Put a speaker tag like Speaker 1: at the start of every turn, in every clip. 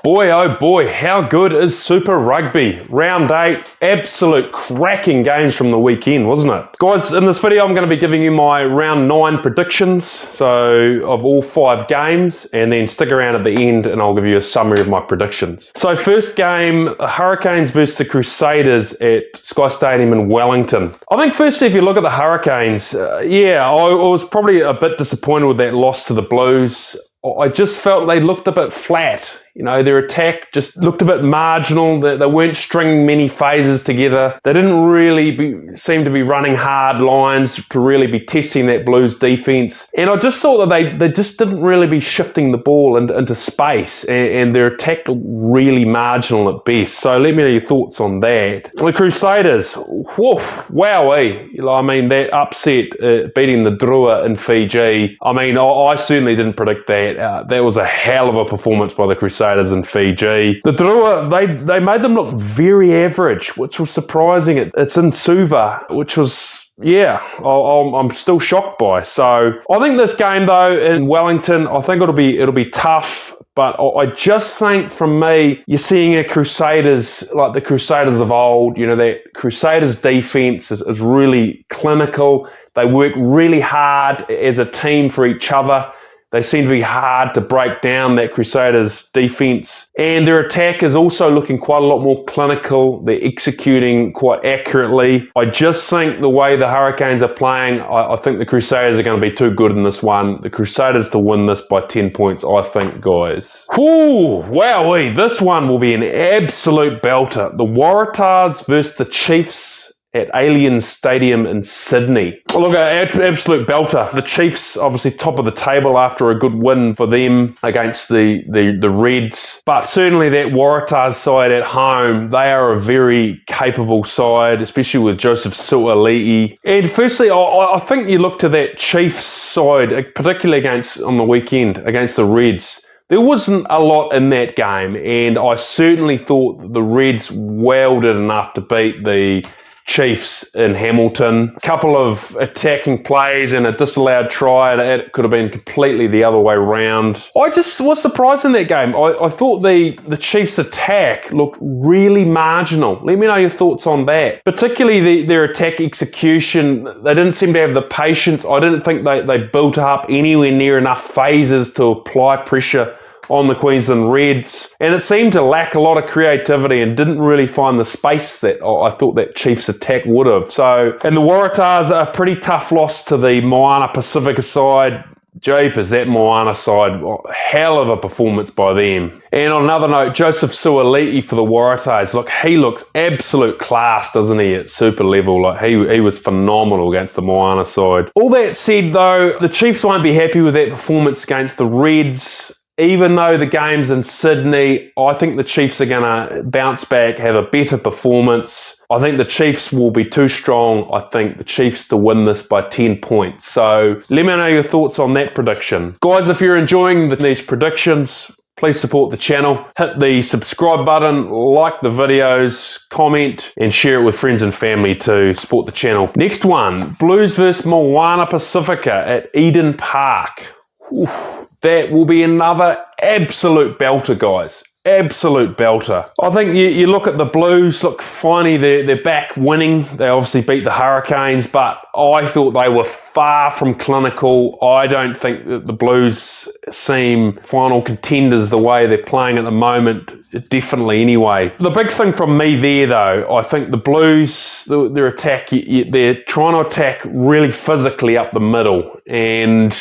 Speaker 1: Boy, oh boy, how good is Super Rugby? Round 8, absolute cracking games from the weekend, wasn't it? Guys, in this video I'm going to be giving you my round 9 predictions, so of all 5 games, and then stick around at the end and I'll give you a summary of my predictions. So first game, Hurricanes versus the Crusaders at Sky Stadium in Wellington. I think firstly, if you look at the Hurricanes, I was probably a bit disappointed with that loss to the Blues. I just felt they looked a bit flat. You know, their attack just looked a bit marginal. They weren't stringing many phases together. They didn't really seem to be running hard lines to really be testing that Blues defence. And I just thought that they just didn't really be shifting the ball into space. And their attack looked really marginal at best. So let me know your thoughts on that. The Crusaders, wowee. I mean, that upset beating the Drua in Fiji. I mean, I certainly didn't predict that. That was a hell of a performance by the Crusaders in Fiji. The Drua, they made them look very average, which was surprising. It's in Suva, which was, I'm still shocked by. So I think this game though in Wellington, I think it'll be tough. But I just think, from me, you're seeing a Crusaders like the Crusaders of old. You know, that Crusaders defense is really clinical. They work really hard as a team for each other. They seem to be hard to break down, that Crusaders defence. And their attack is also looking quite a lot more clinical. They're executing quite accurately. I just think the way the Hurricanes are playing, I think the Crusaders are going to be too good in this one. The Crusaders to win this by 10 points, I think, guys. Whew, wowee, this one will be an absolute belter. The Waratahs versus the Chiefs at Allianz Stadium in Sydney. Look, an absolute belter. The Chiefs, obviously top of the table after a good win for them against the Reds. But certainly that Waratahs side at home, they are a very capable side, especially with Joseph Suaalii. And firstly, I think you look to that Chiefs side, particularly on the weekend against the Reds. There wasn't a lot in that game, and I certainly thought the Reds well did enough to beat the Chiefs in Hamilton. A couple of attacking plays and a disallowed try, and it could have been completely the other way round. I just was surprised in that game. I thought the Chiefs' attack looked really marginal. Let me know your thoughts on that. Particularly their attack execution. They didn't seem to have the patience. I didn't think they built up anywhere near enough phases to apply pressure on the Queensland Reds, and it seemed to lack a lot of creativity and didn't really find the space that I thought that Chiefs attack would have. So, and the Waratahs are a pretty tough loss to the Moana Pacifica side. Jeepers, that Moana side, hell of a performance by them. And on another note, Joseph Suaalii for the Waratahs, look, he looks absolute class, doesn't he, at super level? Like, he was phenomenal against the Moana side. All that said though, the Chiefs won't be happy with that performance against the Reds. Even though the game's in Sydney, I think the Chiefs are going to bounce back, have a better performance. I think the Chiefs will be too strong. I think the Chiefs to win this by 10 points. So let me know your thoughts on that prediction. Guys, if you're enjoying these predictions, please support the channel. Hit the subscribe button, like the videos, comment, and share it with friends and family to support the channel. Next one, Blues versus Moana Pacifica at Eden Park. Oof. That will be another absolute belter, guys. Absolute belter. I think you look at the Blues, look, finally they're back winning. They obviously beat the Hurricanes, but I thought they were far from clinical. I don't think that the Blues seem final contenders the way they're playing at the moment. Definitely anyway. The big thing from me there though, I think the Blues, their attack, they're trying to attack really physically up the middle, and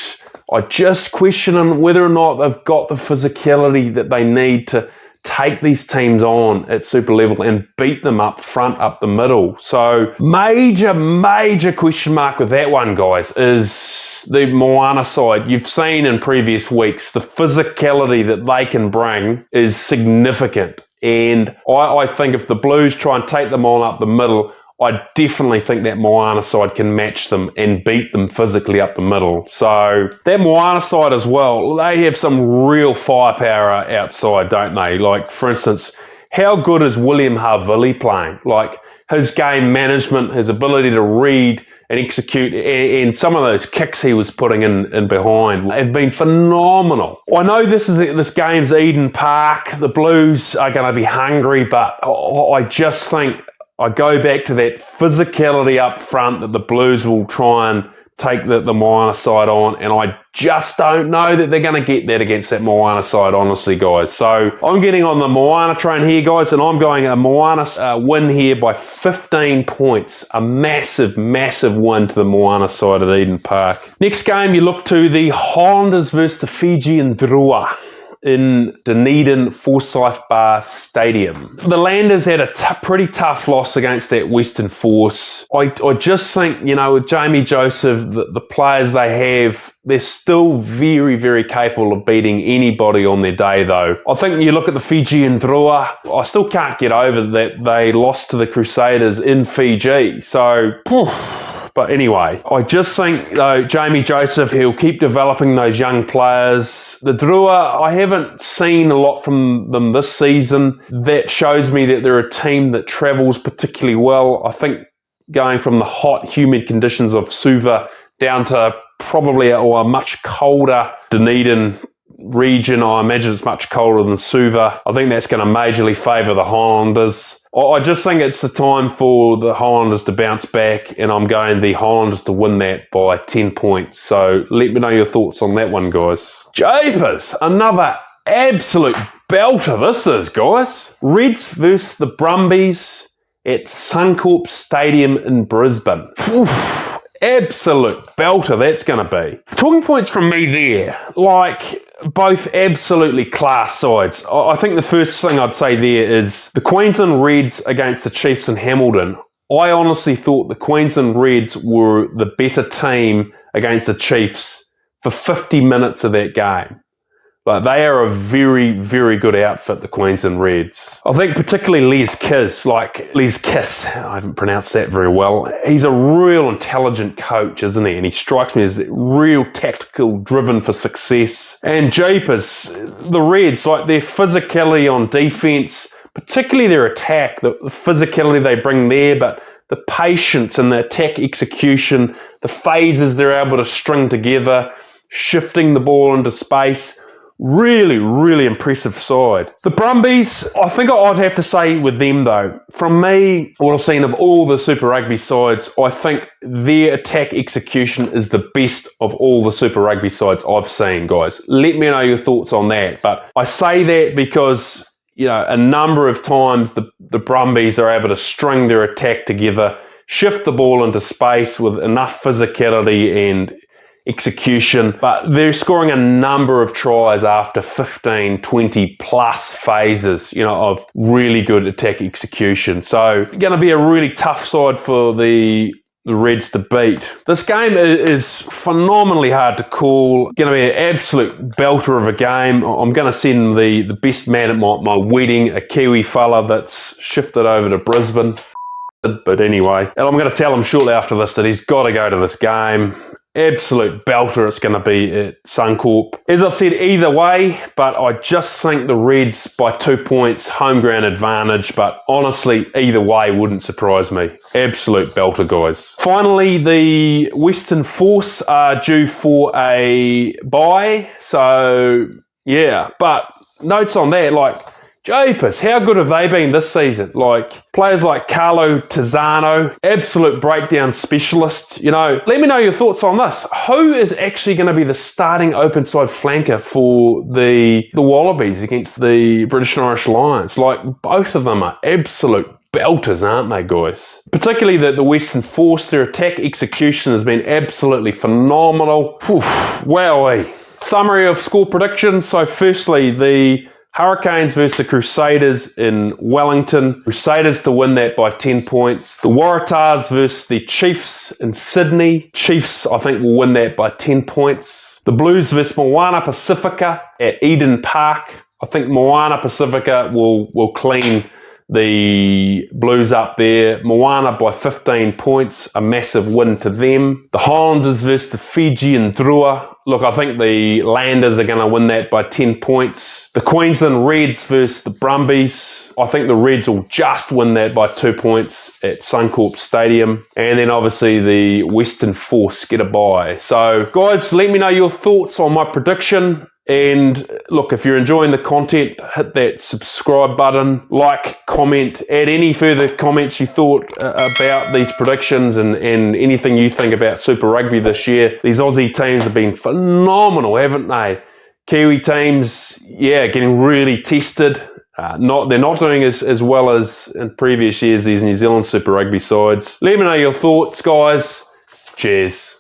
Speaker 1: I just question whether or not they've got the physicality that they need to take these teams on at super level and beat them up front, up the middle. So major question mark with that one, guys, is the Moana side. You've seen in previous weeks, the physicality that they can bring is significant. And I think if the Blues try and take them on up the middle, I definitely think that Moana side can match them and beat them physically up the middle. So that Moana side as well, they have some real firepower outside, don't they? Like, for instance, how good is William Havili playing? Like, his game management, his ability to read and execute, and some of those kicks he was putting in behind have been phenomenal. I know this game's Eden Park. The Blues are going to be hungry, but I just think I go back to that physicality up front that the Blues will try and take the Moana side on, and I just don't know that they're going to get that against that Moana side, honestly, guys. So I'm getting on the Moana train here, guys, and I'm going a Moana win here by 15 points. A massive, massive win to the Moana side at Eden Park. Next game, you look to the Highlanders versus the Fijian Drua in Dunedin Forsyth Bar Stadium. The Landers had a pretty tough loss against that Western Force. I just think, you know, with Jamie Joseph, the players they have, they're still very, very capable of beating anybody on their day, though. I think you look at the Fijian Drua, I still can't get over that they lost to the Crusaders in Fiji. So, but anyway, I just think, though, Jamie Joseph, he'll keep developing those young players. The Drua, I haven't seen a lot from them this season. That shows me that they're a team that travels particularly well. I think going from the hot, humid conditions of Suva down to probably a much colder Dunedin region. I imagine it's much colder than Suva. I think that's going to majorly favour the Highlanders. I just think it's the time for the Highlanders to bounce back, and I'm going the Highlanders to win that by 10 points. So let me know your thoughts on that one, guys. Japers, another absolute belter this is, guys. Reds versus the Brumbies at Suncorp Stadium in Brisbane. Absolute belter that's going to be. Talking points from me there, like both absolutely class sides. I think the first thing I'd say there is the Queensland Reds against the Chiefs in Hamilton. I honestly thought the Queensland Reds were the better team against the Chiefs for 50 minutes of that game. Like, they are a very, very good outfit, the Queensland Reds. I think particularly Les Kiss, I haven't pronounced that very well. He's a real intelligent coach, isn't he? And he strikes me as real tactical, driven for success. And Japers, the Reds, like their physicality on defence, particularly their attack, the physicality they bring there, but the patience and the attack execution, the phases they're able to string together, shifting the ball into space. Really, really impressive side. The Brumbies, I think I'd have to say with them though, from me, what I've seen of all the Super Rugby sides, I think their attack execution is the best of all the Super Rugby sides I've seen, guys. Let me know your thoughts on that. But I say that because, you know, a number of times the Brumbies are able to string their attack together, shift the ball into space with enough physicality and execution, but they're scoring a number of tries after 15, 20 plus phases, you know, of really good attack execution. So going to be a really tough side for the Reds to beat. This game is phenomenally hard to call. Going to be an absolute belter of a game. I'm going to send the best man at my wedding, a Kiwi fella that's shifted over to Brisbane. But anyway, and I'm going to tell him shortly after this that he's got to go to this game. Absolute belter it's going to be at Suncorp. As I've said, either way, but I just think the Reds by 2 points, home ground advantage, but honestly, either way wouldn't surprise me. Absolute belter, guys. Finally, the Western Force are due for a bye, so yeah, but notes on that, like, Japers, how good have they been this season? Like, players like Carlo Tizzano, absolute breakdown specialist. You know, let me know your thoughts on this. Who is actually going to be the starting open side flanker for the Wallabies against the British and Irish Lions? Like, both of them are absolute belters, aren't they, guys? Particularly the Western Force, their attack execution has been absolutely phenomenal. Wowee. Summary of score predictions. So firstly, the Hurricanes versus the Crusaders in Wellington. Crusaders to win that by 10 points. The Waratahs versus the Chiefs in Sydney. Chiefs, I think, will win that by 10 points. The Blues versus Moana Pacifica at Eden Park. I think Moana Pacifica will clean the Blues up there. Moana by 15 points, a massive win to them. The Highlanders versus the Fiji and Drua. Look, I think the Landers are going to win that by 10 points. The Queensland Reds versus the Brumbies. I think the Reds will just win that by 2 points at Suncorp Stadium. And then obviously the Western Force get a bye. So guys, let me know your thoughts on my prediction. And look, if you're enjoying the content, hit that subscribe button, like, comment, add any further comments you thought about these predictions and anything you think about Super Rugby this year. These Aussie teams have been phenomenal, haven't they? Kiwi teams, yeah, getting really tested. They're not doing as well as in previous years, these New Zealand Super Rugby sides. Let me know your thoughts, guys. Cheers.